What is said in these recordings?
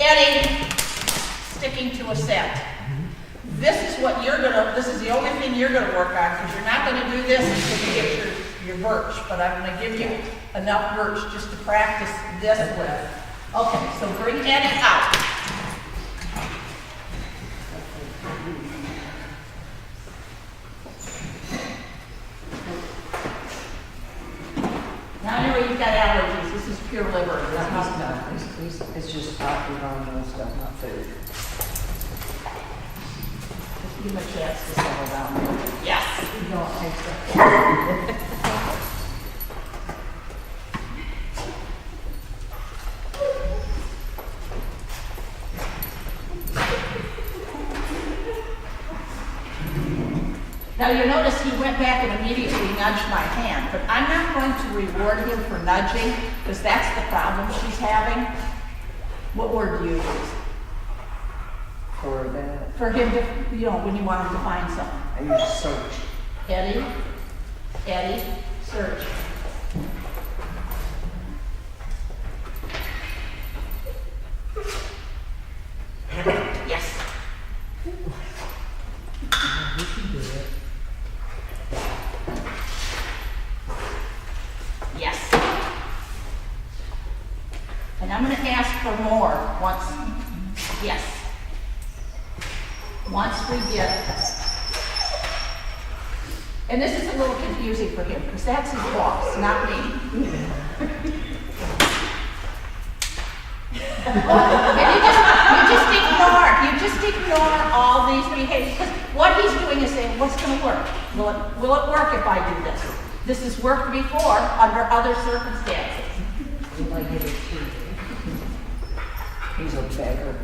Eddie, sticking to a set. This is what you're gonna, this is the only thing you're gonna work on, because you're not gonna do this until you get your birch, but I'm gonna give you enough birch just to practice this with. Okay, so bring Eddie out. Now I know you've got allergies. This is pure liver. That's not enough. It's just hot environmental stuff, not food. Just give him a chance to settle down. Yes. You don't take that. Now you notice he went back and immediately nudged my hand, but I'm not going to reward him for nudging, because that's the problem she's having. What word do you use? For that, For him to, you know, when you want him to find something. I use search. Eddie, search. Yes. We can do it. Yes. And I'm going to ask for more once, yes. Once we get, and this is a little confusing for him, because that's his boss, not me. And you just ignore all these behaviors, because what he's doing is saying, what's going to work? Will it work if I do this? This has worked before under other circumstances. He's a beggar.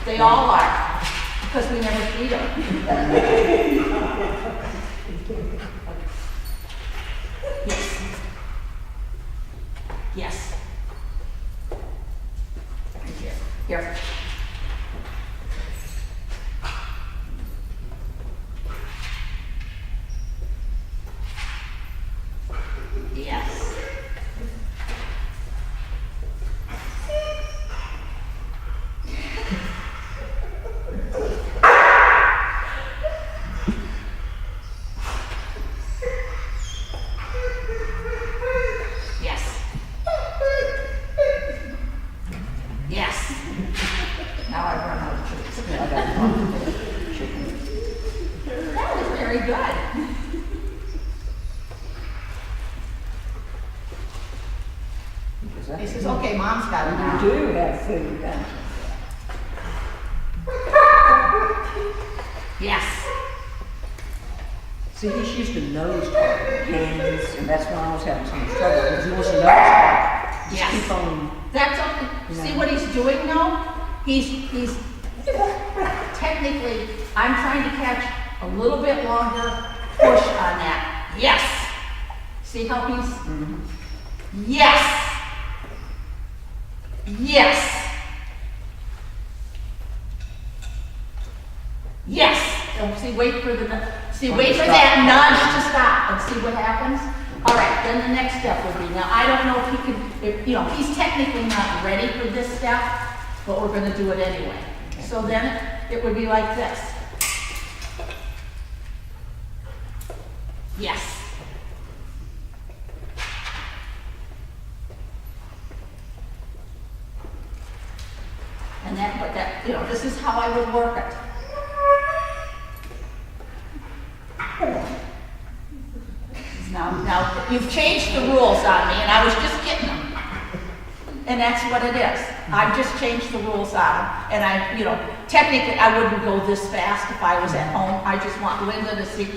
They all are, because we never feed them. Yes. Yes. Here. Here. Yes. Yes. Yes. Now I've run out of tricks. I got one chicken. That was very good. He says, okay, Mom's got it now. You do have food, don't you? Yes. See, he's used to nose part, hands, and that's when I was having so much trouble. Because he wants to nose part. Just Yes. keep on. That's okay. See what he's doing now? He's technically, I'm trying to catch a little bit longer push on that. Yes. See how he's, yes. Yes. Yes. Oh, see, wait for that nudge to stop and see what happens. All right, then the next step would be, now I don't know if he can, you know, he's technically not ready for this step, but we're going to do it anyway. So then it would be like this. Yes. And that, but that, you know, this is how I would work it. Now, you've changed the rules on me, and I was just getting them. And that's what it is. I've just changed the rules on him. And I, you know, technically I wouldn't go this fast if I was at home. I just want Linda to see.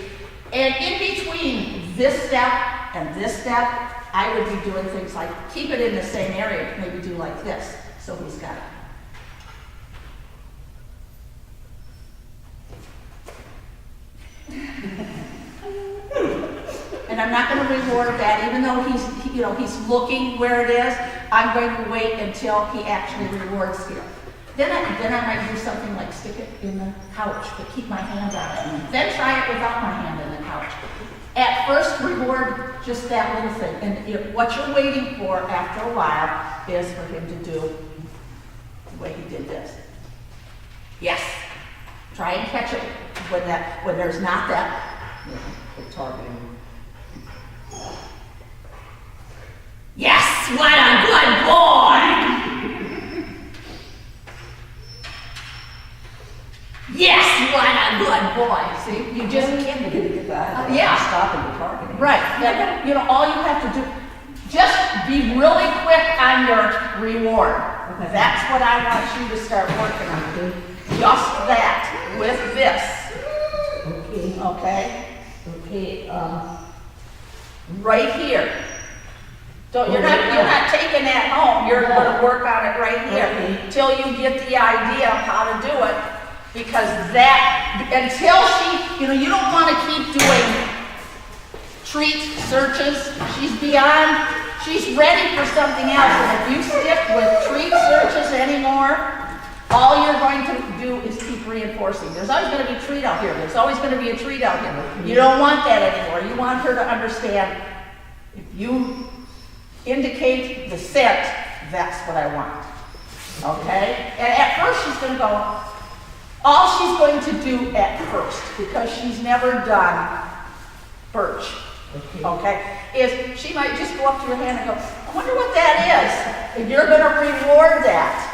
And in between this step and this step, I would be doing things like keep it in the same area, maybe do like this. So he's got it. And I'm not going to reward that, even though he's looking where it is. I'm going to wait until he actually rewards here. Then I might do something like stick it in the couch, but keep my hand on it. Then try it without my hand in the couch. At first, reward just that little thing. And what you're waiting for after a while is for him to do the way he did this. Yes. Try and catch it when there's not that. Yeah, the targeting. Yes, what a good boy! Yes, what a good boy! See, you just can't get a good guy. yeah. Stopping the targeting. Right. Then, you know, all you have to do, just be really quick on your reward. Okay. That's what I want you to start working on. Just that with this. Okay. Okay? Okay. Right here. Don't, you're not taking that home. You're going to work on it right here until you get the idea of how to do it. Because that, until she, you know, you don't want to keep doing treat searches. She's ready for something else. And if you stick with treat searches anymore, all you're going to do is keep reinforcing. There's always going to be a treat out here. There's always going to be a treat out here. You don't want that anymore. You want her to understand, if you indicate the scent, that's what I want. Okay? And at first she's going to go, all she's going to do at first, because she's never done birch, okay, is she might just go up to your hand and go, I wonder what that is. And you're going to reward that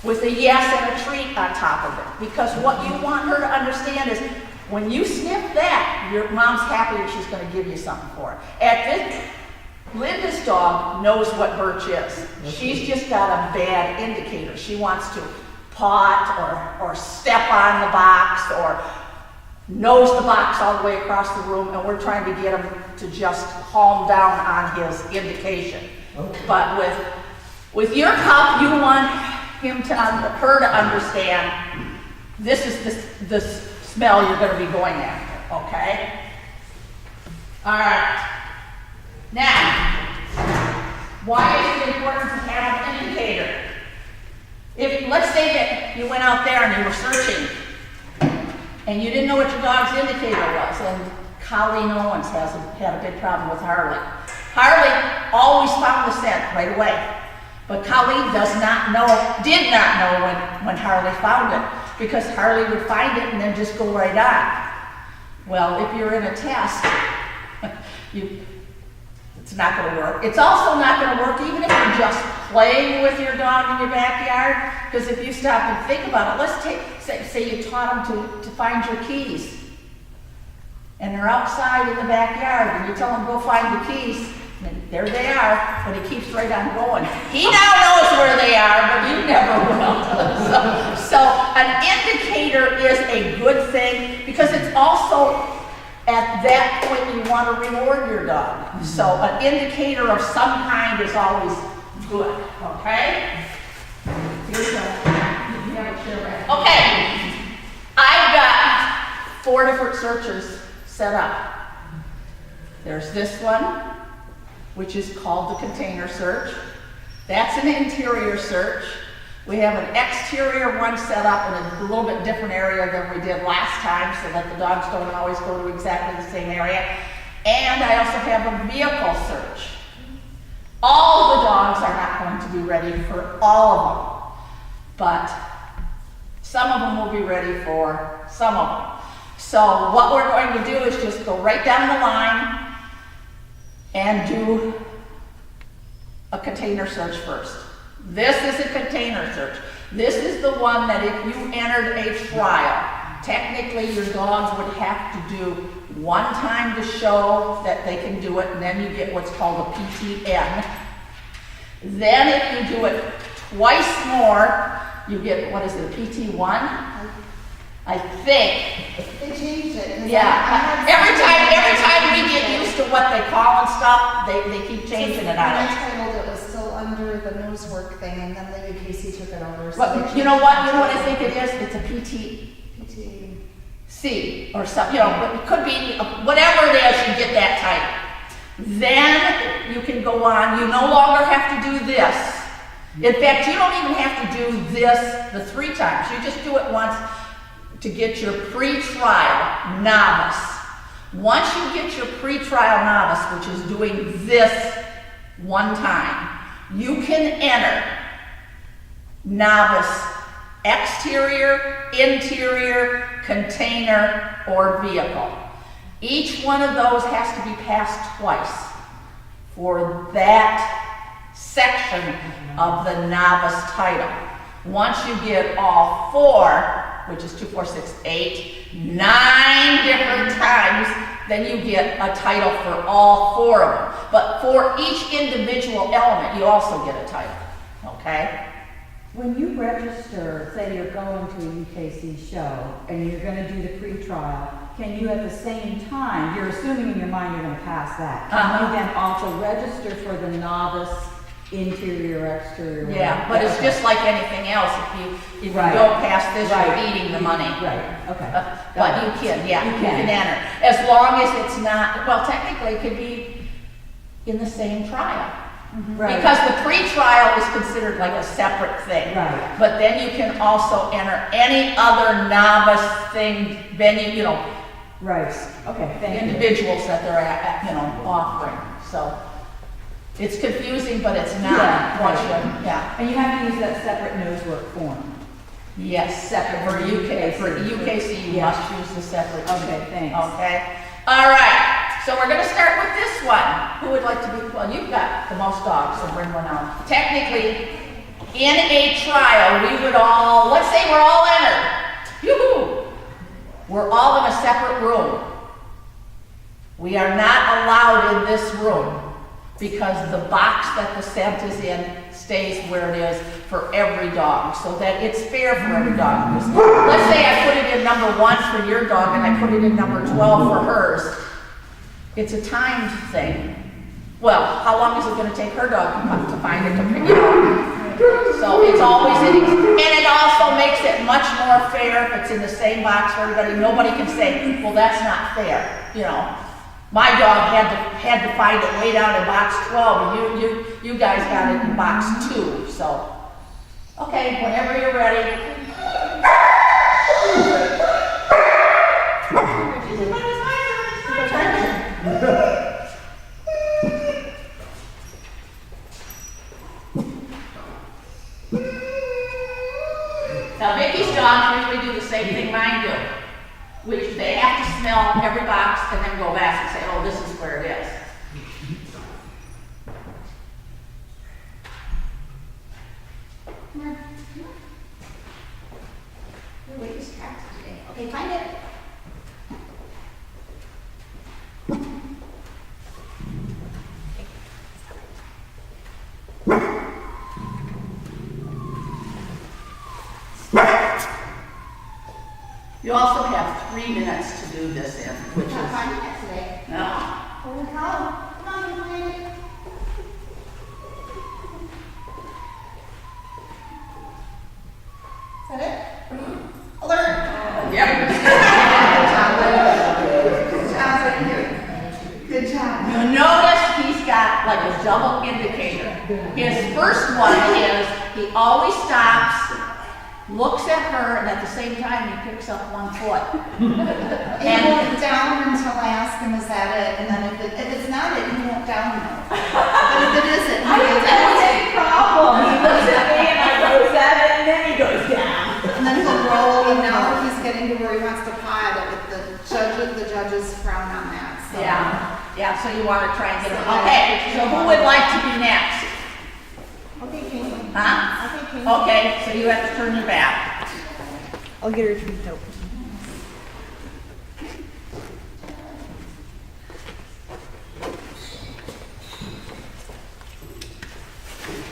with a yes and a treat on top of it. Because what you want her to understand is, when you sniff that, your mom's happy that she's going to give you something for it. Linda's dog knows what birch is. She's just got a bad indicator. She wants to pot or step on the box or nose the box all the way across the room, and we're trying to get him to just calm down on his indication. Okay. But with your cup, you want her to understand this is the smell you're going to be going after. Okay. All right. Now, why is it important to have an indicator? If, let's say that you went out there and you were searching and you didn't know what your dog's indicator was, and Colleen Owens had a big problem with Harley. Harley always found the scent right away, but Colleen did not know when Harley found it, because Harley would find it and then just go right on. Well, if you're in a test, it's not going to work. It's also not going to work even if you're just playing with your dog in your backyard, because if you stop and think about it, let's say you taught him to find your keys, and they're outside in the backyard, and you tell him go find the keys, and there they are, but he keeps right on going. He now knows where they are, but you never will. So an indicator is a good thing, because it's also, at that point, you want to reward your dog. Mm-hmm. So an indicator of some kind is always good, okay? Here's okay, I've got 4 different searches set up. There's this one, which is called the container search. That's an interior search. We have an exterior one set up in a little bit different area than we did last time, so that the dogs don't always go to exactly the same area. And I also have a vehicle search. All the dogs are not going to be ready for all of them, but some of them will be ready for some of them. So what we're going to do is just go right down the line and do a container search first. This is a container search. This is the one that if you entered a trial, technically your dogs would have to do one time to show that they can do it, and then you get what's called a PTN. Then if you do it twice more, you get, what is it, a PT1? I think. They changed it. Yeah. Every time we get used to what they call and stuff, they keep changing it on us. When I titled it was still under the Nosework thing, and then the UKC took it over. So But you know what? You know what I think it is? It's a PTC or something. You know, but it could be whatever it is. You get that type. Then you can go on. You no longer have to do this. In fact, you don't even have to do this the 3 times. You just do it once to get your pre-trial novice. Once you get your pre-trial novice, which is doing this one time, you can enter novice exterior, interior, container, or vehicle. Each one of those has to be passed twice for that section of the novice title. Once you get all 4, which is 2, 4, 6, 8, 9 different times, then you get a title for all 4 of them. But for each individual element, you also get a title, okay? When you register, say you're going to a UKC show and you're going to do the pre-trial, can you at the same time, you're assuming in your mind you're going to pass that, can you then also register for the novice interior, exterior? Yeah, but it's just like anything else. If you Right. don't pass this, Right. you're eating the money. Right, okay. But you can, yeah, You you can. can enter. As long as it's not, well, technically it could be in the same trial. Right. Because the pre-trial is considered like a separate thing. Right. But then you can also enter any other novice thing, venue, you know, Right, okay, thank you. individuals that they're you know, offering. So it's confusing, but it's not. Yeah, Once right. yeah. And you have to use that separate nosework form. Yes, separate for UKC, you Yeah. must use the separate. Okay, thanks. Okay, all right, so we're gonna start with this one. Who would like to be, well, you've got the most dogs, so bring one out. Technically, in a trial, we would all, let's say we're all entered. Yoo-hoo! We're all in a separate room. We are not allowed in this room because the box that the scent is in stays where it is for every dog, so that it's fair for every dog. Because let's say I put it in number 1 for your dog and I put it in number 12 for hers. It's a timed thing. Well, how long is it going to take her dog to find it, you know? So it's always in, and it also makes it much more fair if it's in the same box for everybody. Nobody can say, well, that's not fair, you know. My dog had to find it way down in box 12, and you guys got it in box 2. So, okay, whenever you're ready. Now, Vicky's dogs usually do the same thing mine do, which they have to smell every box and then go back and say, oh, this is where it is. Come on, come on. Your weight is trapped today. Okay, find it. You also have 3 minutes to do this in, which Not is, 5 minutes today. no. Holy cow. Come on, you find it. Is that it? Alert. Yep. Good job, thank you. Good job. You notice he's got like a double indicator. His first one is he always stops, looks at her, and at the same time he picks up 1 foot. He won't down until I ask him, is that it? And then if it's not it, he won't down no. But if it isn't, he goes, That's a problem. He looks at me and I goes at it and then he goes down. and then he'll roll, and now he's getting to where he wants to paw at it, but the judges frown on that, so. Yeah, so you want to try and get him. Okay, so who would like to be next? Okay, Kate. Huh? Okay, Kate. Okay, so you have to turn your back. I'll get her treat open.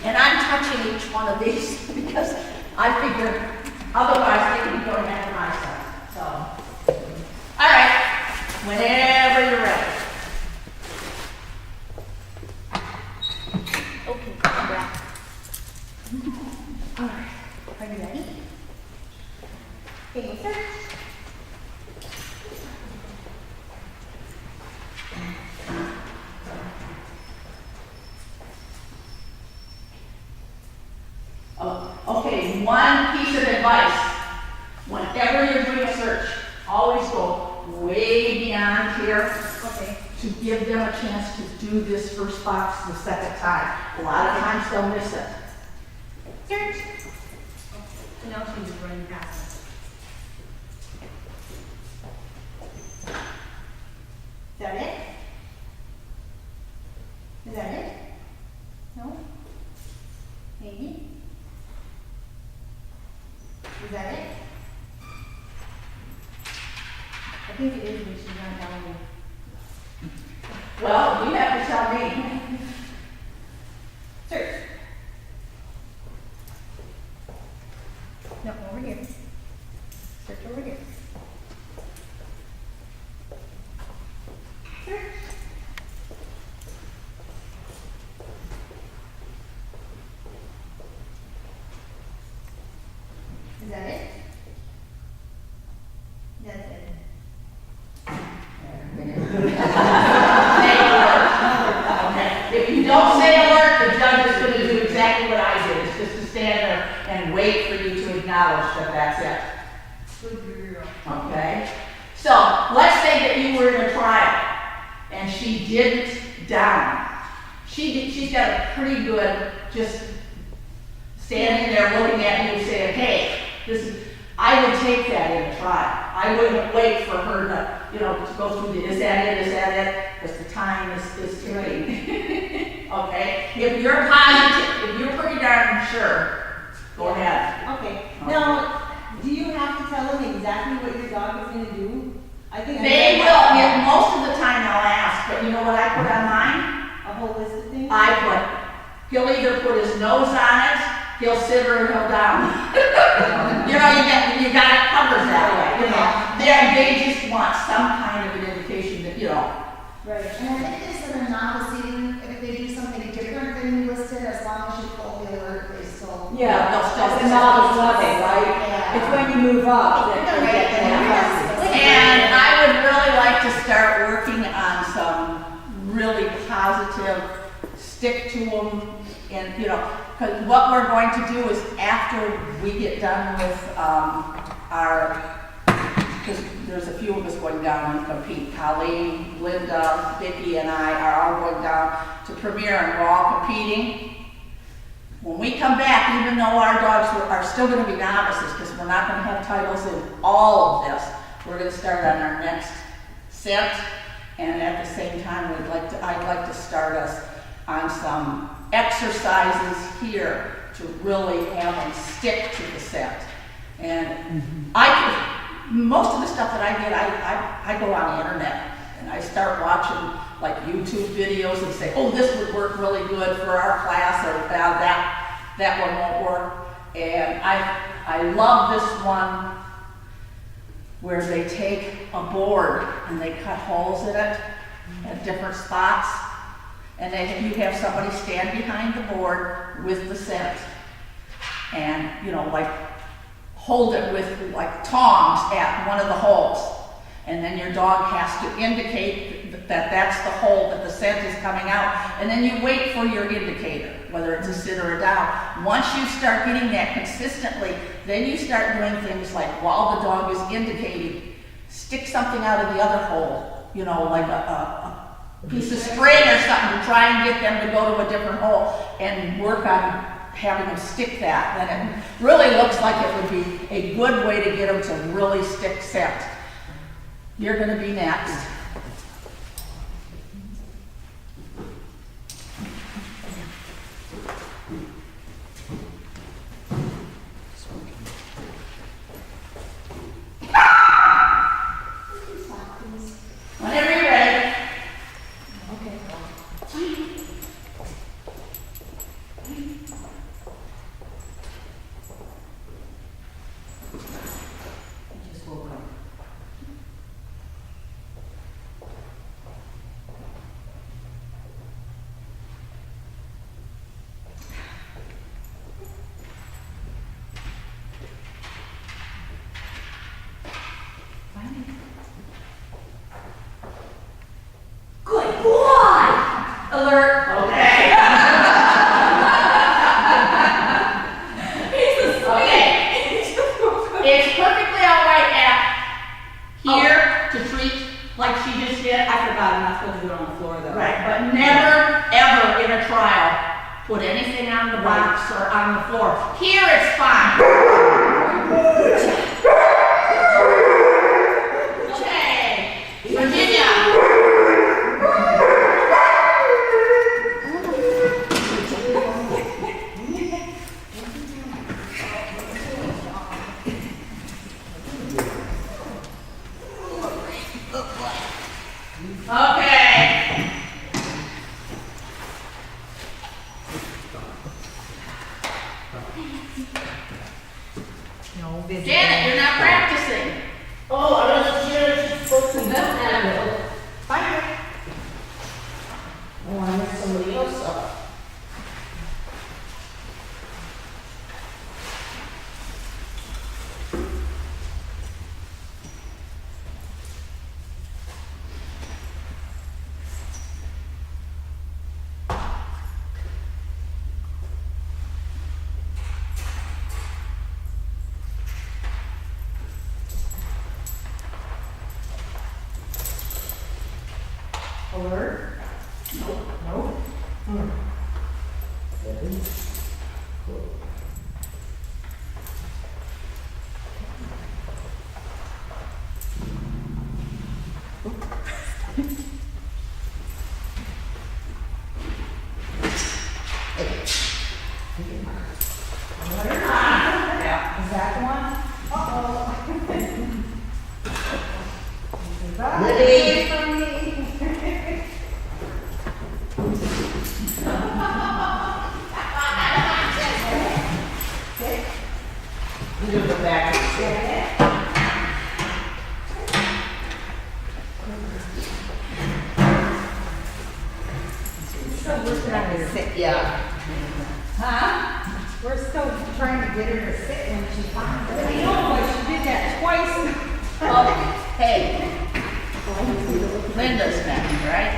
And I'm touching each one of these because I figure otherwise they can go ahead of myself. So, all right, whenever you're ready. Okay, come back. All right, are you ready? Okay, search. Okay, one piece of advice. Whenever you're doing a search, always go way beyond here. Okay. To give them a chance to do this first box the second time. A lot of times they'll miss it. Search. And now she's just running past us. Is that it? Is that it? No? Maybe? Is that it? I think it is when she's not down there. Well, you have to tell me. Search. No, over here. Search over here. Search. Is that it? That's it. Okay. If you don't say alert, the judge is gonna do exactly what I did. It's just to stand there and wait for you to acknowledge that that's it. Good girl. Okay? So, let's say that you were in a trial and she didn't down. She's got a pretty good, just standing there looking at you saying, hey, I would take that in a trial. I wouldn't wait for her to, to go through the, is that it? Because the time is ticking. Okay? If you're positive, if you're pretty darn sure, go ahead. Okay, now, do you have to tell them exactly what your dog is gonna do? I think. They will, most of the time they'll ask, but you know what I put on mine? A whole list of things? He'll either put his nose on it, he'll sit or he'll down. You got it covered that way, They just want some kind of an indication that, Right. And I think they said a novice, even if they do something different than you listed, as long as you pull the alert, they still. Yeah, they'll still- that's the novice level, right? Yeah. It's when you move up that you get to have lessons. And I would really like to start working on some really positive, stick to them, and, because what we're going to do is after we get done with because there's a few of us going down and compete. Colleen, Linda, Vicki, and I are all going down to Premier, and we're all competing. When we come back, even though our dogs are still going to be novices, because we're not going to have titles in all of this, we're going to start on our next set, and at the same time, I'd like to start us on some exercises here to really have them stick to the set. And most of the stuff that I get, I go on the internet and I start watching like YouTube videos and say, oh, this would work really good for our class, or that one won't work. And I love this one where they take a board and they cut holes in it at different spots. And then you have somebody stand behind the board with the scent and, hold it with like tongs at one of the holes. And then your dog has to indicate that that's the hole that the scent is coming out. And then you wait for your indicator, whether it's a sit or a down. Once you start getting that consistently, then you start doing things like while the dog is indicating, stick something out of the other hole, like a piece of string or something to try and get them to go to a different hole and work on having them stick that. Then it really looks like it would be a good way to get them to really stick scent. You're going to be next. Whenever you're ready. Just woke up. Good boy! Alert. Okay. Okay. It's perfectly all right here to treat like she just did. I forgot, I'm not supposed to do it on the floor though. Right, but never, ever in a trial, put anything on the box or on the floor. Here it's fine. know, busy. Janet, you're not practicing. Oh, I was just supposed to Bye. Oh, I missed somebody else up. Alert? No. No? Yeah. Is that the one? You can go back to the Still working on her sit. Yeah. Huh? We're still trying to get her to sit when she finds it. I know, but she did that twice. Oh, hey. Linda's back, right?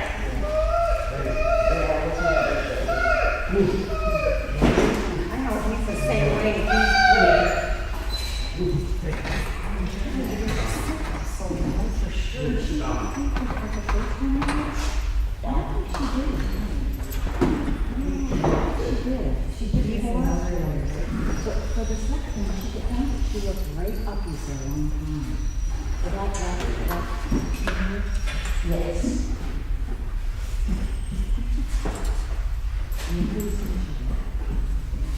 I know, he's the same way. She did before. So the second one, she looked right up you for a long time. Without that. Yes.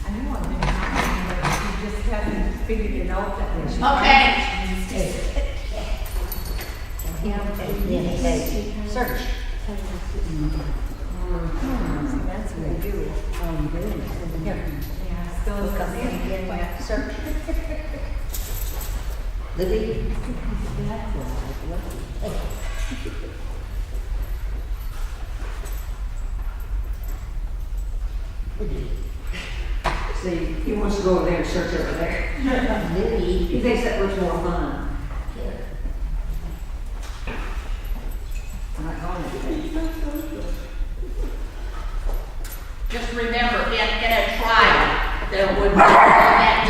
I know I've been talking, but she just hasn't figured it out that way. Okay. Search. That's what I do. Oh, you did? Here. Yeah, still look up there. Search. Libby? See, he wants to go over there and search over there. Libby. He thinks that looks more fun. I'm not going to. Just remember, in a trial, there would be that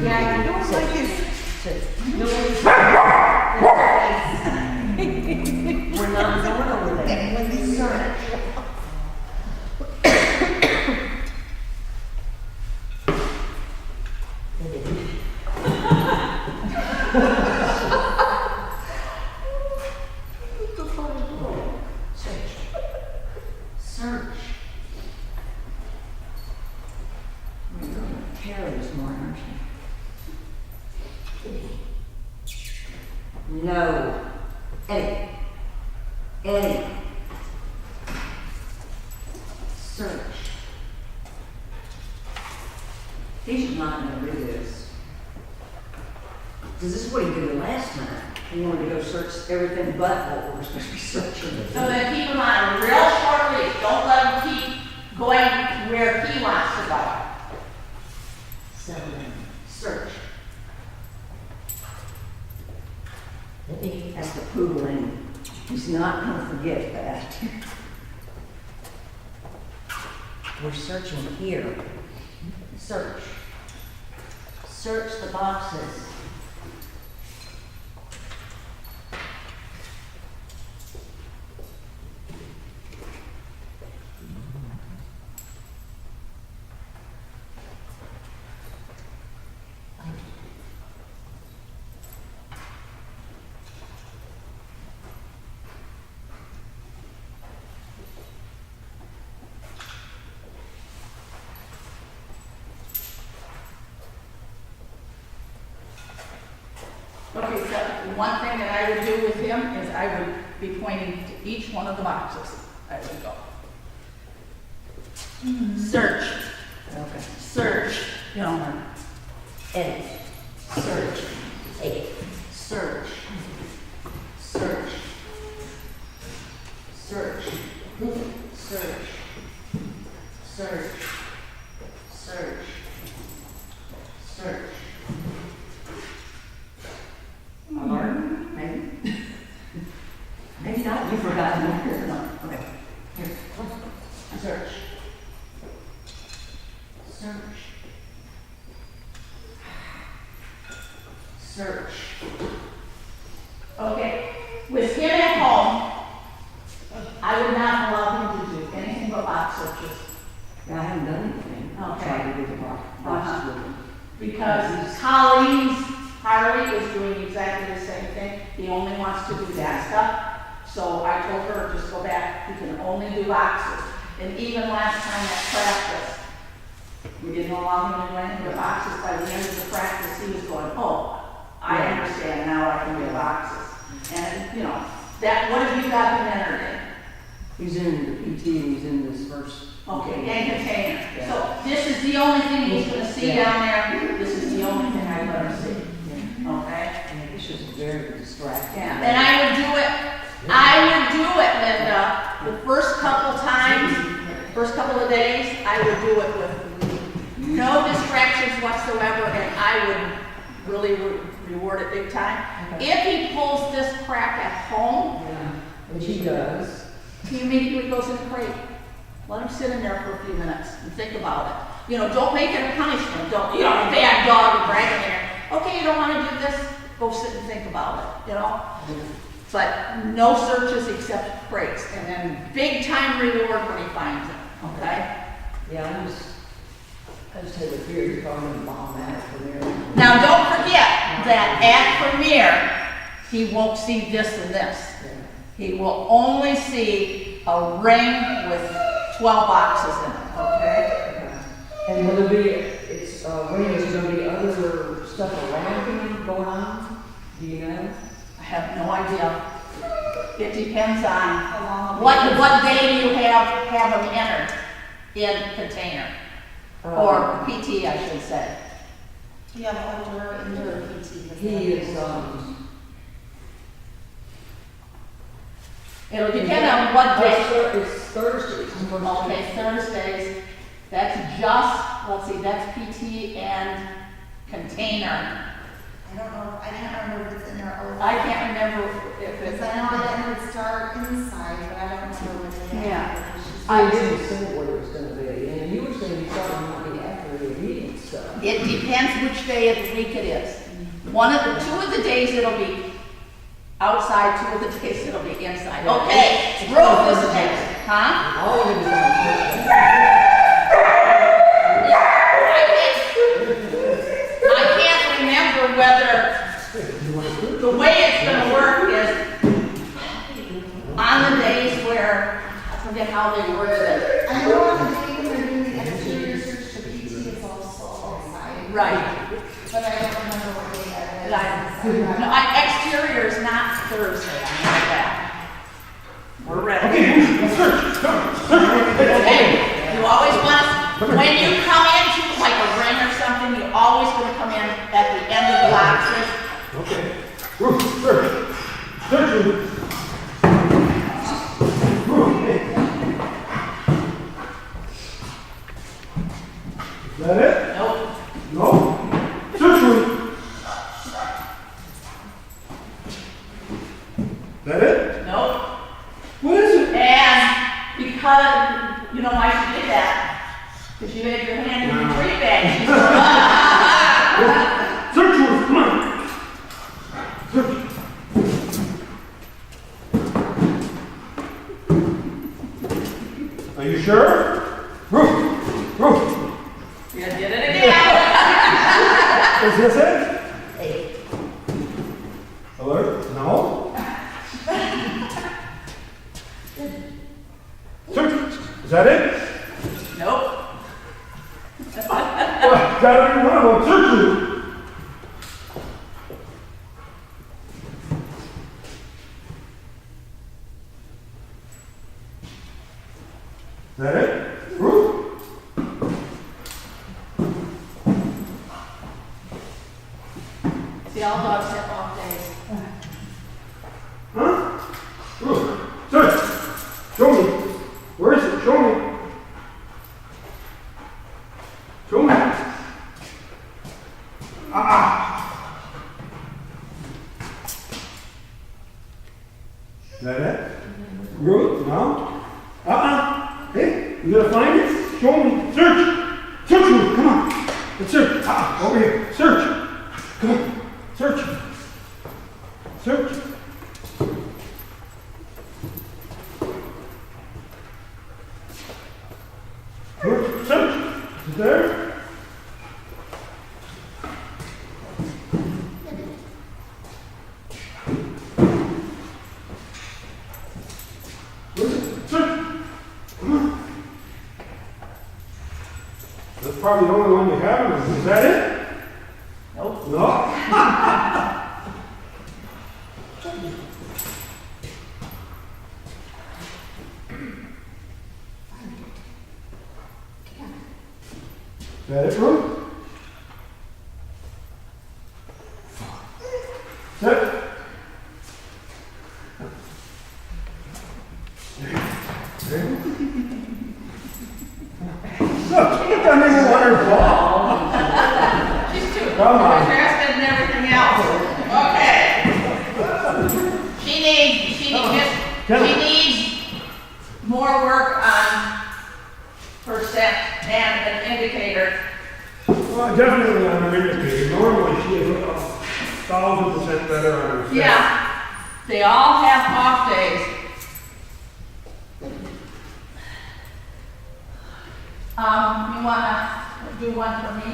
Yeah, you don't like his. We're not going over there. When you search. Search. You're going to carry this morning, aren't you? No. Eddie. Eddie. Search. He's not going to do this. Because this is what he did the last time. He wanted to go search everything but what we're supposed to be searching. So then keep him on a real short leash. Don't let him keep going where he wants to go. Settle in. Search. That's the poodle in him. He's not going to forget that. We're searching here. Search. Search the boxes. Okay, so one thing that I would do with him is I would be pointing to each one of the boxes. I would go. search, Okay. search, Elmer, Edit. search, Eight. search, search, search, search, search, search, search. Alert, maybe? Maybe not, you forgot. No, okay. Here. Search. Search. Search. Okay, with him at home, I would not allow him to do anything but box searches. Yeah, I haven't done anything. I'll Okay. try to do the box with him. Because Colleen's Harley is doing exactly the same thing. He only wants to do that stuff. So I told her, just go back, you can only do boxes. And even last time at practice, we didn't allow him to do anything but boxes. By the end of the practice, he was going, oh, I understand now, I can do boxes. And, you know, that, what have you got him entered in? He's in the PT, he's in this first. Okay, and container. So this is the only thing he's gonna see down there. This is the only thing I let him see. Okay? And it's just very distracting. Yeah, and I would do it, Linda, the first couple times, first couple of days, I would do it with no distractions whatsoever, and I would really reward it big time. Okay. If he pulls this crap at home, Yeah, which he does. he immediately goes in the crate. Let him sit in there for a few minutes and think about it. You know, don't make it a punishment. Don't, you know, a bad dog and drag him in there. Okay, you don't want to do this, go sit and think about it, you know? But no searches except crates, and then big time reward when he finds it, okay? Yeah, I just had a fear you're probably gonna bomb out from there. Now, don't forget that at premiere, he won't see this and this. He will only see a ring with 12 boxes in it, okay? And will there be, it's, when is there gonna be other stuff around him going on? Do you know? I have no idea. It depends on what day do you have them entered in container, or PT, I should say. Do you have outdoor, indoor PT? He is, It'll depend on what day. It's Thursdays. Okay, Thursdays, that's just, let's see, that's PT and container. I don't know, I can't remember if it's in there or. I can't remember if Because it's. I know that it would start inside, but I don't remember when they. Yeah. I didn't say what it was gonna be, and you were saying you thought it might be after the meeting stuff. It depends which day of the week it is. Two of the days it'll be outside, 2 of the days it'll be inside. Okay, roof is next, huh? All of it is on I can't remember whether, the way it's gonna work is on the days where, I forget how they worded it. I know on the day when they're doing the exterior search, the PT is also outside. Right. But I don't remember what day that is. No, exterior is not Thursday, I know that. We're ready. Okay, you always want, when you come into like a ring or something, you always gonna come in at the end of the boxes. Okay. Search. Search. Is that it? Nope. No. Search. Is that it? Nope. What is it? And because, you know why she did that? Because you had your hand in your tree bag. She said, Search. Come on. Search. Are you sure? Roof. Roof. you did it again. Is this it? Alert? No. Search. Is that it? Nope. Well, gotta be one of them. Search. Is that it? Roof? You gotta find it? Show me. Search! Search me! Come on! Let's search! Ah, over here. Search! Come on! Search! Search! Search! Search! Is it there? That's probably the only one you have. Is that it? Nope. No? Is that it, Ruth? Is that it? Look, I mean, waterfall. She's too Come on. interested in everything else. Okay. She needs more work on percent and an indicator. Well, definitely on her indicator. Normally she is 1,000% better on her set. Yeah, they all have off days. You wanna do one for me?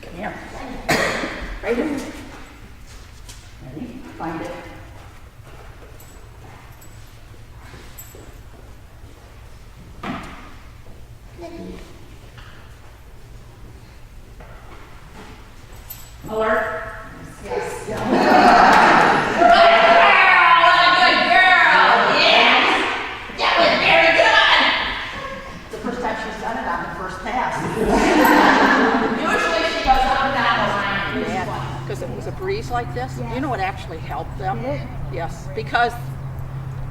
Come here. Right here. Ready? Find it. Alert. Yes. Good girl, yes. That was very good. The first time she's done it on the first pass. Usually she goes up and down the line. Because it was a breeze like this. You know what actually helped them? Yes, because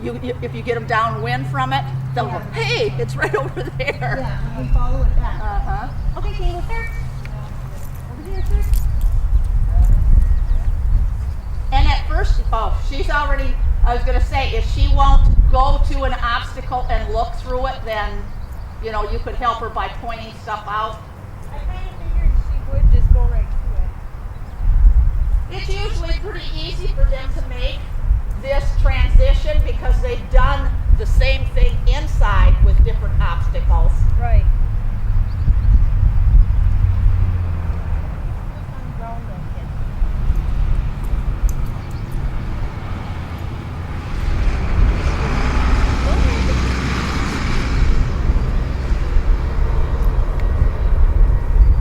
if you get them downwind from it, they'll go, hey, it's right over there. Yeah, we follow it back. Uh-huh. Okay, can you look there? Over here, sir. And at first, she's already, I was gonna say, if she won't go to an obstacle and look through it, then, you know, you could help her by pointing stuff out. I kind of figured she would just go right through it. It's usually pretty easy for them to make this transition because they've done the same thing inside with different obstacles. Right.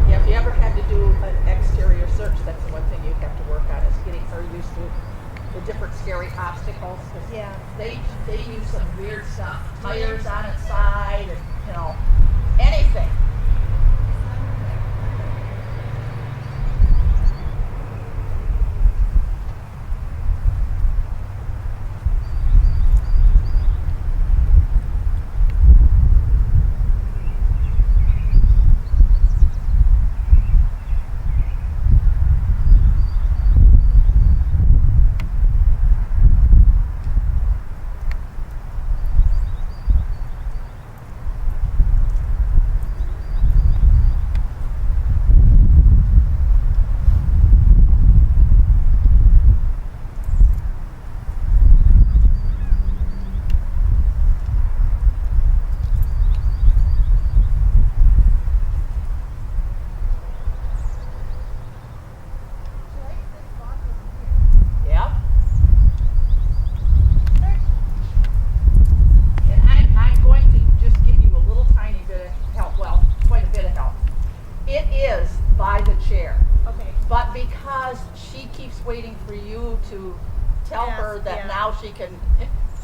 Yeah, if you ever had to do an exterior search, that's the one thing you have to work on is getting her used to the different scary obstacles. 'Cause Yeah. They use some weird stuff, tires on its side, and you know, anything is by the chair. Okay. But because she keeps waiting for you to tell her Yes, that yeah. now she can,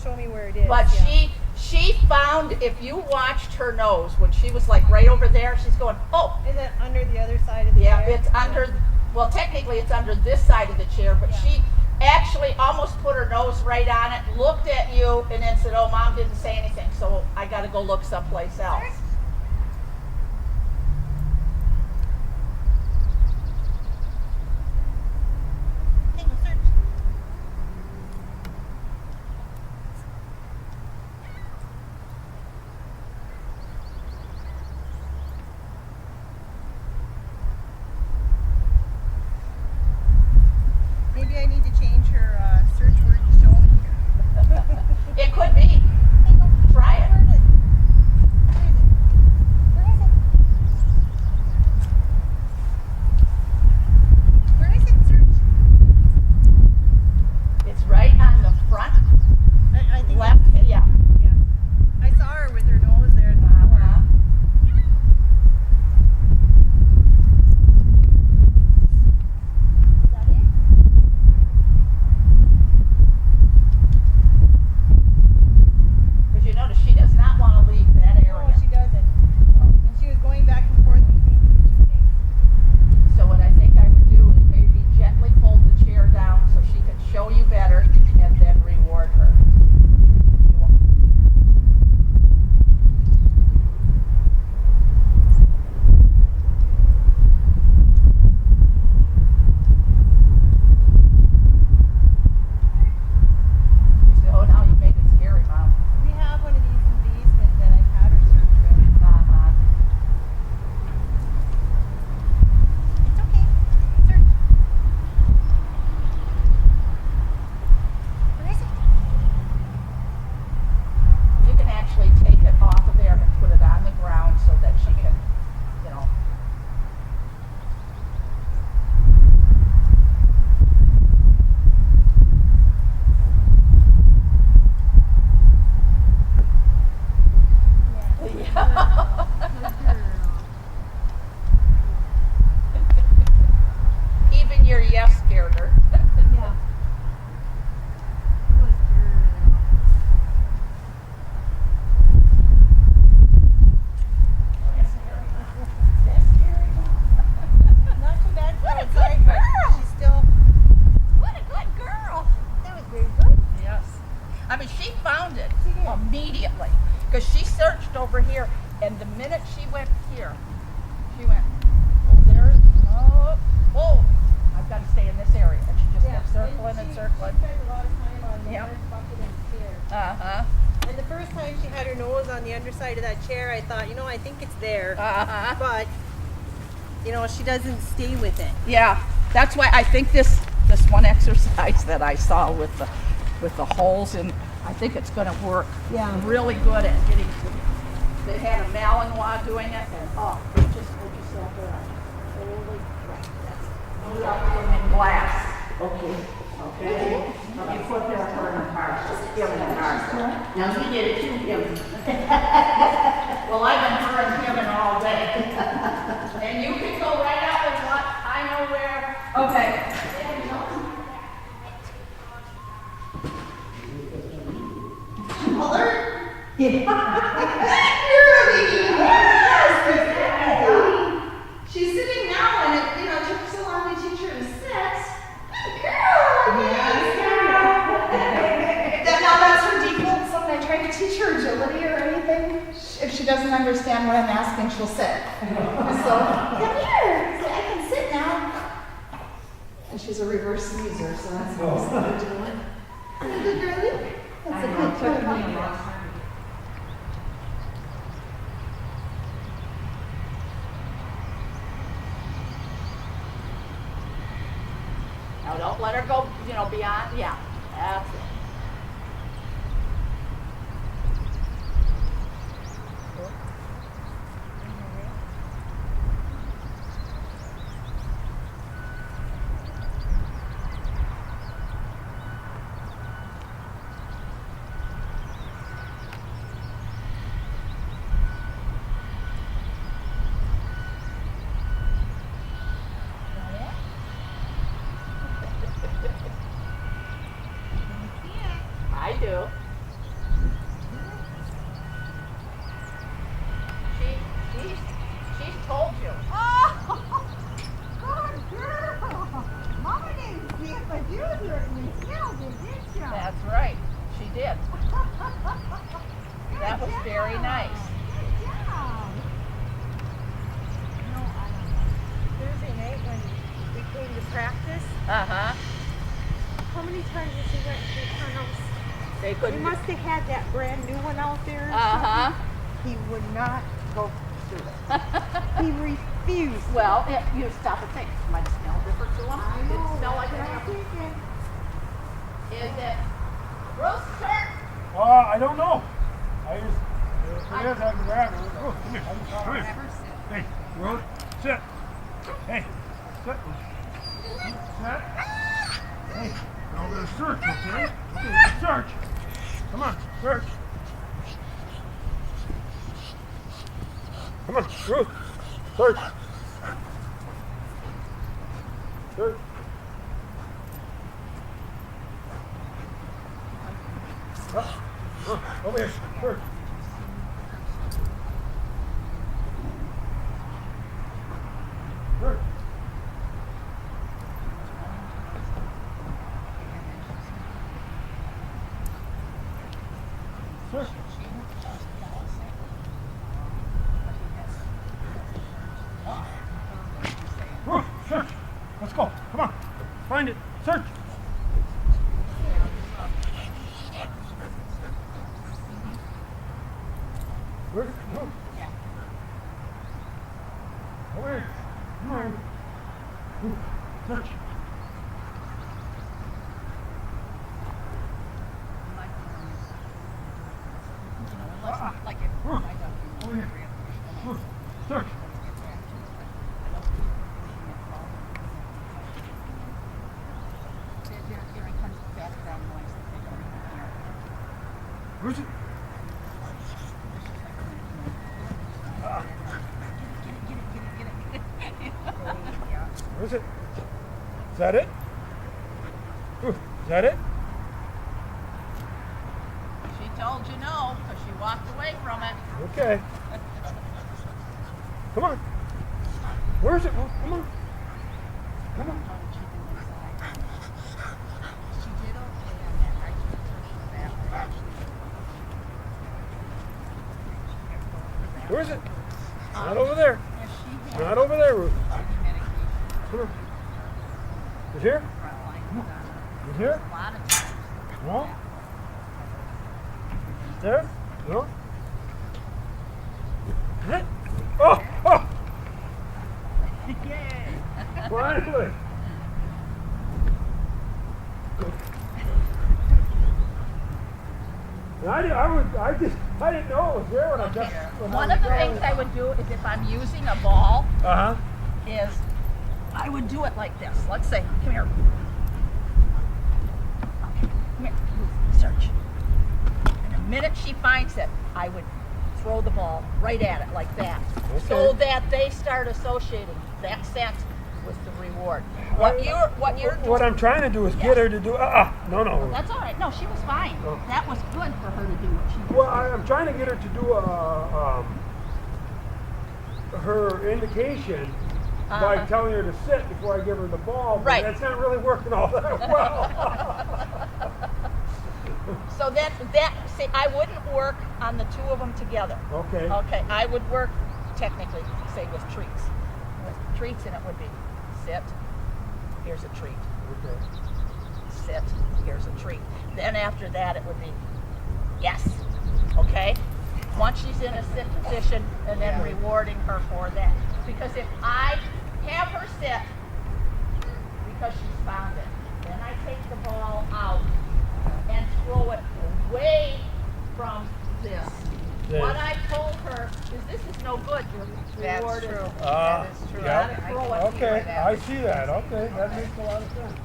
Show me where it is. but yeah. she found, if you watched her nose, when she was like right over there, she's going, oh, Is it under the other side of the yeah, chair? it's under, well, technically it's under this side of the chair, but Yeah. she actually almost put her nose right on it, looked at you, and then said, oh, Mom didn't say anything, so I gotta go look someplace else. Hang on, search. Maybe I need to change her search word to show me here. It could be. Try it. Where is it? Where is it? Where is it? Search. It's right on the front I think left, yeah. Yeah. I saw her with her nose there at the door. Uh-huh. Is that it? Because you notice she does not want to leave that No, area. she doesn't. And she was going back and forth between these two things. So what I think I would do is maybe gently fold the chair down so she can show you better and then reward her. You want- You say, oh, now you made it scary, Mom. We have one of these in the easement that I've had her search with. Uh-huh. It's okay. Search. Where is it? You can actually take it off of there and put it on the ground so that she can, you know. Even your yes scared her. Yeah. Good girl. Not too bad for outside, but she's still. What a good girl. That was very good. Yes. I mean, she found it She did. immediately because she searched over here, and the minute she went here, she went, oh, there's, oh, whoa, I've got to stay in this area. And she just kept circling and circling. She spent a lot of time on the Yep. first bucket and chair. Uh-huh. And the first time she had her nose on the underside of that chair, I thought, you know, I think it's there. Uh-huh. But, you know, she doesn't stay with it. Yeah, that's why I think this one exercise that I saw with the holes in, I think it's going to work really good at getting to. They had a Malinois doing it, and oh, they just hold yourself there. Holy crap! That's no in glass. Okay. Okay. You put that her in the car. Just give it a car. Now you did it too, Kim. Well, I've been her and Kevin all day. And you can go right up and what, I know where. Okay. Alert? Yeah. You're yes. She's sitting now, and it, you know, took so long to teach her to sit. Good girl. Yes. That now that's her default. So when I try to teach her agility or anything, if she doesn't understand what I'm asking, she'll sit. So come here. Say, I can sit now. And she's a reverse user, so that's what I'm doing. Good girlie. That's a good girl. Now don't let her go, you know, beyond, yeah, that's it. They He couldn't. must have had that brand new one out there. or Uh-huh. something. He would not go through it. He refused. Well, you stop and think. Might smell different to them. I Did know. it smell like that's an what I'm apple? thinking. Is it roast turd? I don't know. I just, if it is, I can grab it. Oh, come here. Come here. Hey, Rose, sit. Hey, sit. Sit. Hey, now we're gonna search, okay? Okay, search. Come on, search. Come on, Ruth. Search. Search. Over here, search. Search. Search. Ruth, search. Let's go. Come on. Find it. Search. Where's it? Ruth. Over here. Come on. Ruth, search. Ruth, over here. Ruth, search. Where's it? Where's it? Is that it? Ooh, is that it? She told you no, because she walked away from it. Okay. Come on. Where's it? Come on. Come on. Where is it? Not over there. Not over there, Ruth. Come on. Is here? Is here? No? There? No? Is it? Oh! Oh! Finally! I didn't know it was there when I just. One of the things I would do is if I'm using a ball, Uh huh. is I would do it like this. Let's say, come here. Okay, come here. Search. And the minute she finds it, I would throw the ball right at it like that. So Okay. that they start associating that scent with the reward. What you're What I'm trying to do is get her to do. No. That's all right. No, she was fine. Oh. That was good for her to do what she did. Well, I'm trying to get her to do her indication by Uh-huh. telling her to sit before I give her the ball. But Right. that's not really working all that well. So see, I wouldn't work on the two of them together. Okay. Okay, I would work technically, say with treats. With treats, and it would be sit, here's a treat. Okay. Sit, here's a treat. Then after that, it would be yes. Okay? Once she's in a sit position, and then rewarding her for that. Because if I have her sit because she's found it, then I take the ball out and throw it away from this. Yes. What I told her is this is no good. You're rewarded. That is true. Yeah. Gotta throw it Okay, here. I see that. Okay, that makes a lot of sense.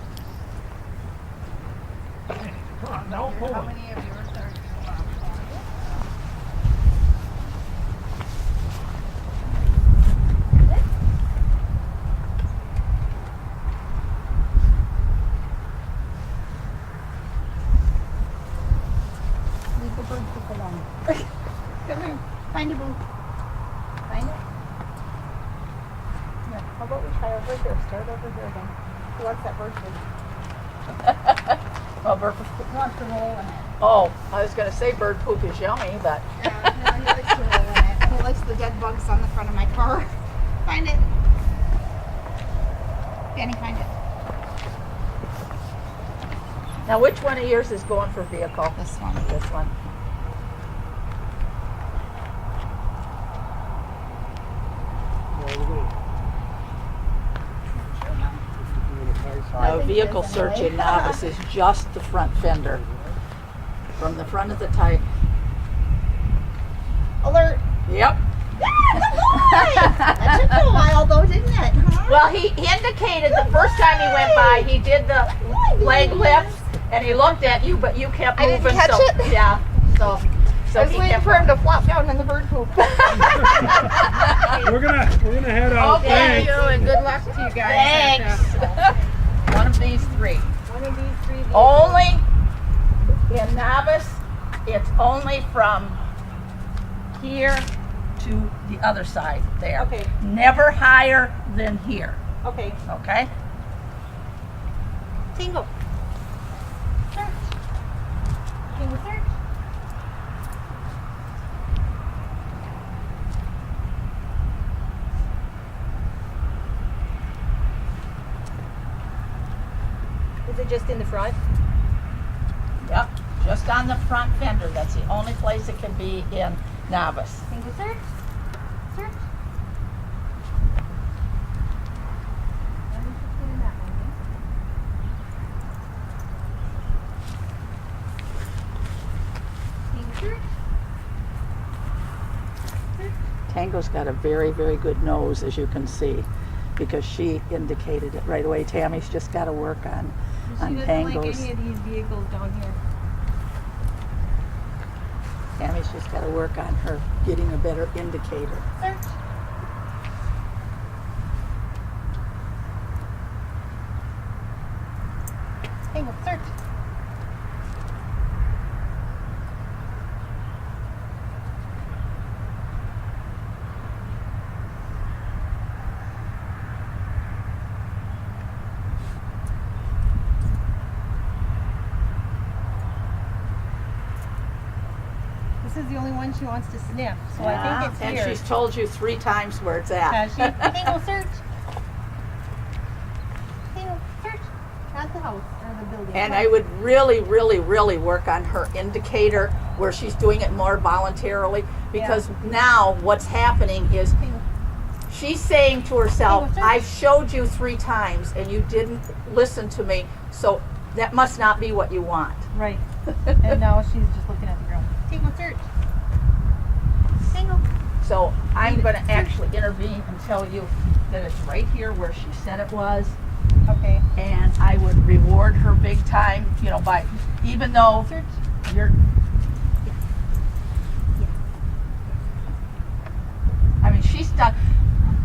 Come on, now pull How it. many of yours are you Leave the bird poop alone. Come here. Find a boo. Find it. Here, how about we try over here? Start over here then. Who wants that bird poop? Oh, bird Who wants to roll in it? Oh, I was going to say bird poop is yummy, but Yeah, no, he likes to roll in it. He likes the dead bugs on the front of my car. Find it. Danny, find it. Now, which one of yours is going for vehicle? This one. This one. Now, vehicle search in novice is just the front fender. From the front of the type. Alert. Yep. That took a while though, didn't it? Huh? Well, he indicated the first time he went by, he did the leg lifts, and he looked at you, but you kept I moving. didn't catch so, it? Yeah. So I was he waiting kept for him to flop down in the bird poop. We're gonna head out. Okay. Thanks. And good luck to you guys. Thanks. One of these three. One of these three. Only in novice, it's only from here to the other side there. Okay. Never higher than here. Okay. Okay? Tingle. Search. Tingle search. Is it just in the front? Yep. Just on the front fender. That's the only place it can be in novice. Tingle search. Search. Tingle search. Tango's got a very, very good nose, as you can see, because she indicated it right away. Tammy's just got to work on Tango's. of these vehicles down here. Tammy's just got to work on her getting a better indicator. Search. Tingle search. This is the only one she wants to sniff, so I think it's and here. she's told you 3 times where it's at. Has she? Tingle search. Tingle search. At the house or the building. And I would really, really, really work on her indicator where she's doing it more voluntarily, because now what's happening is she's saying to herself, I've showed you 3 times and you didn't listen to me, so that must not be what you want. Right. And now she's just looking at the ground. Tingle search. Tingle. So I'm going to actually intervene and tell you that it's right here where she said it was. Okay. And I would reward her big time, by, even though you're, I mean, she stuck,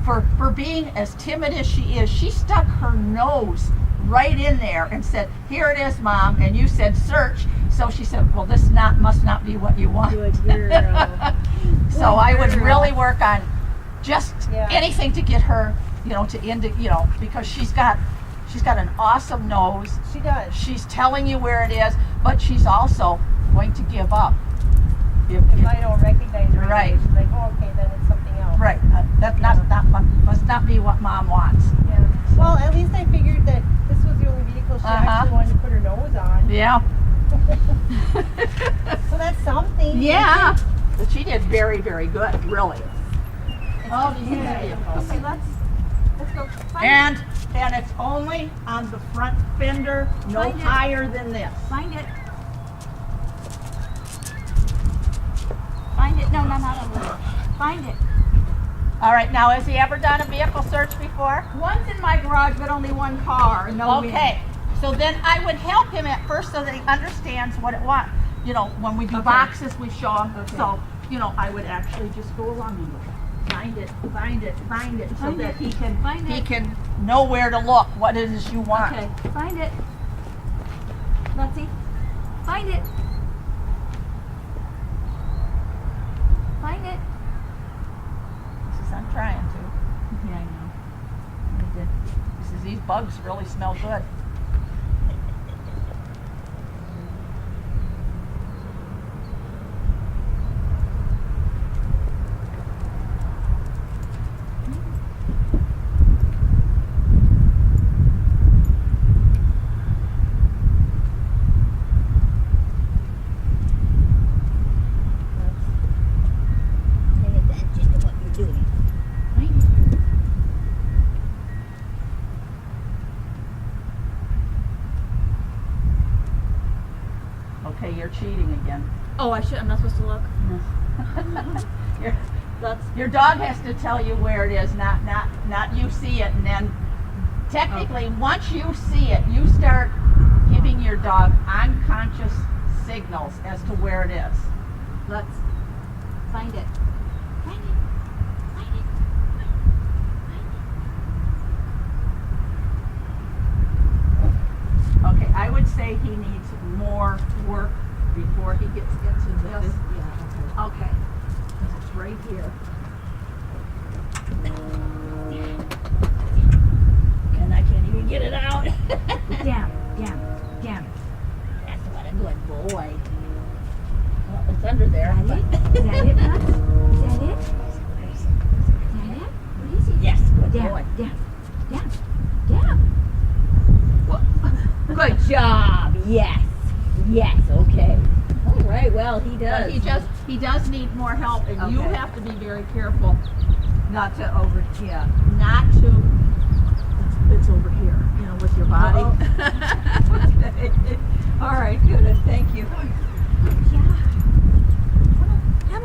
for being as timid as she is, she stuck her nose right in there and said, here it is, Mom, and you said search, so she said, well, this must not be what you want. Good girl. So I would really work on just anything to get her, because she's got an awesome nose. She does. She's telling you where it is, but she's also going to give up. If I don't recognize her, Right. she's like, oh, okay, then it's something else. Right. That must not be what Mom wants. Yeah. Well, at least I figured that this was the only vehicle she actually wanted to put her nose on. Yeah. So that's something. Yeah. But she did very, very good, really. Okay, let's go. And it's only on the front fender, no Find it. higher than this. Find it. Find it. No, not on the Find it. All right, now has he ever done a vehicle search before? One's in my garage, but only one car. No Okay, so then I would help him at first so that he understands what it was. When we do boxes, we show him. Okay. So, I would actually just go along and go, find it, so that he can know where to look, what it is you want. Okay, find it. Lexi, find it. Find it. I'm trying to. Yeah, I know. These bugs really smell good. cheating again. Oh, I'm not supposed to look. Your dog has to tell you where it is, not you see it, and then technically, once you see it, you start giving your dog unconscious signals as to where it is. Let's find it. Find it. Find it. Find Okay, I would say he needs more work before he gets into this. Yeah. Okay, 'cause it's right here. And I can't even get it out. Down. That's what a good boy. Well, it's under there. Is that it, Bud? Is that it? Is that it? What is it? Yes, good boy. Down. Good job. Yes, okay. All right, well, he But does. he does need more help, and you Okay. have to be very careful Not to not to. It's over here, you know, with your body. All right, good. Thank you. Yeah. Come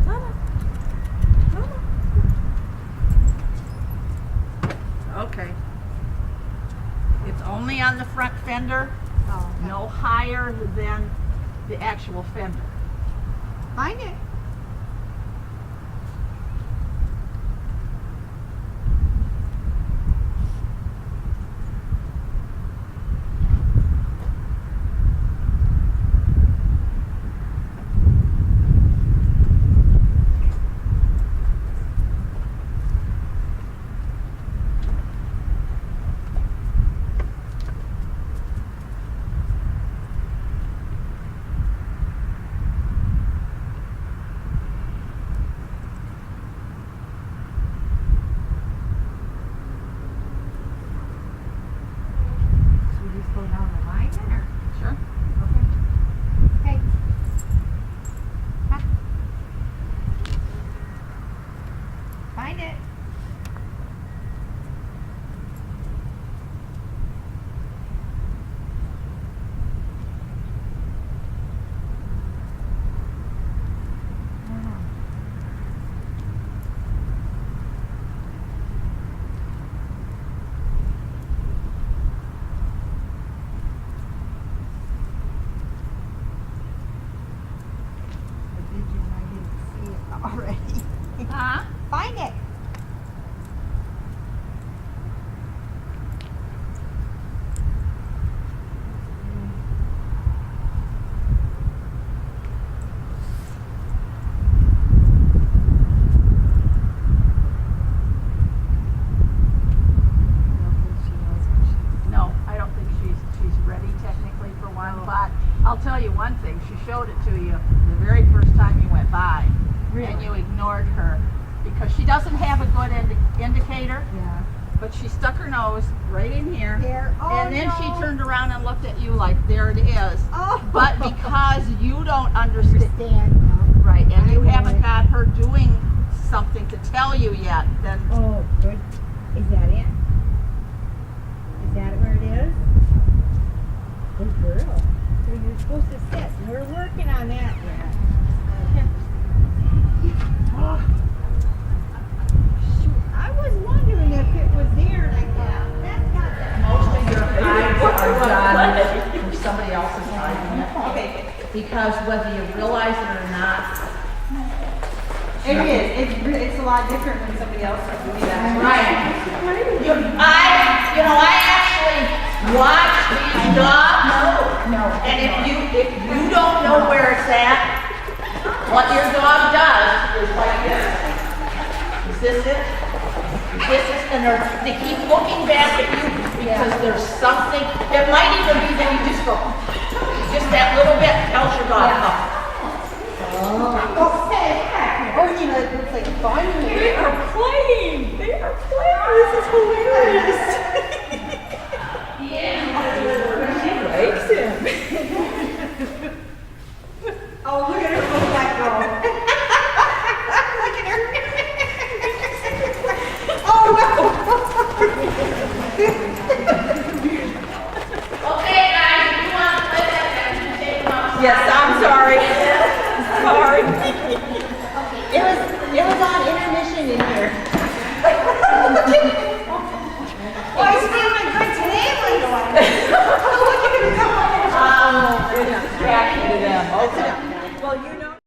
on. Okay. It's only on the front fender, Oh, no higher than the actual fender. find it. Should we just go down the line then, or? Sure. Okay. Hey. Huh? Find it. Already. Huh? Find it. No, I don't think she's ready technically for one, but I'll tell you one thing, she showed it to you the very first time you went by. And you ignored her because she doesn't have a good indicator, Yeah. but she stuck her nose right in here. Here. Oh, And then she no. turned around and looked at you like, there it is. Oh. But because you don't understand, Stand. right, and I you know haven't it. got her doing something to tell you yet, then Oh, good. Is that it? Is that where it is? Good girl. So you're supposed to sit. We're working on that yet. Shoot, I was wondering if it was there, and I thought, that's not that. most of your hides are done for somebody else's hide. Okay, Because whether you realize it or not, it is, it's a lot different when somebody else is doing that. right. I actually watch these dogs. No. And if you don't know where it's at, what your dog does is like this. Is this it? Is this it? And they keep looking back at you because there's something. It might even be that you just go, just that little bit tells your dog. It's like fun. They are playing. This is hilarious.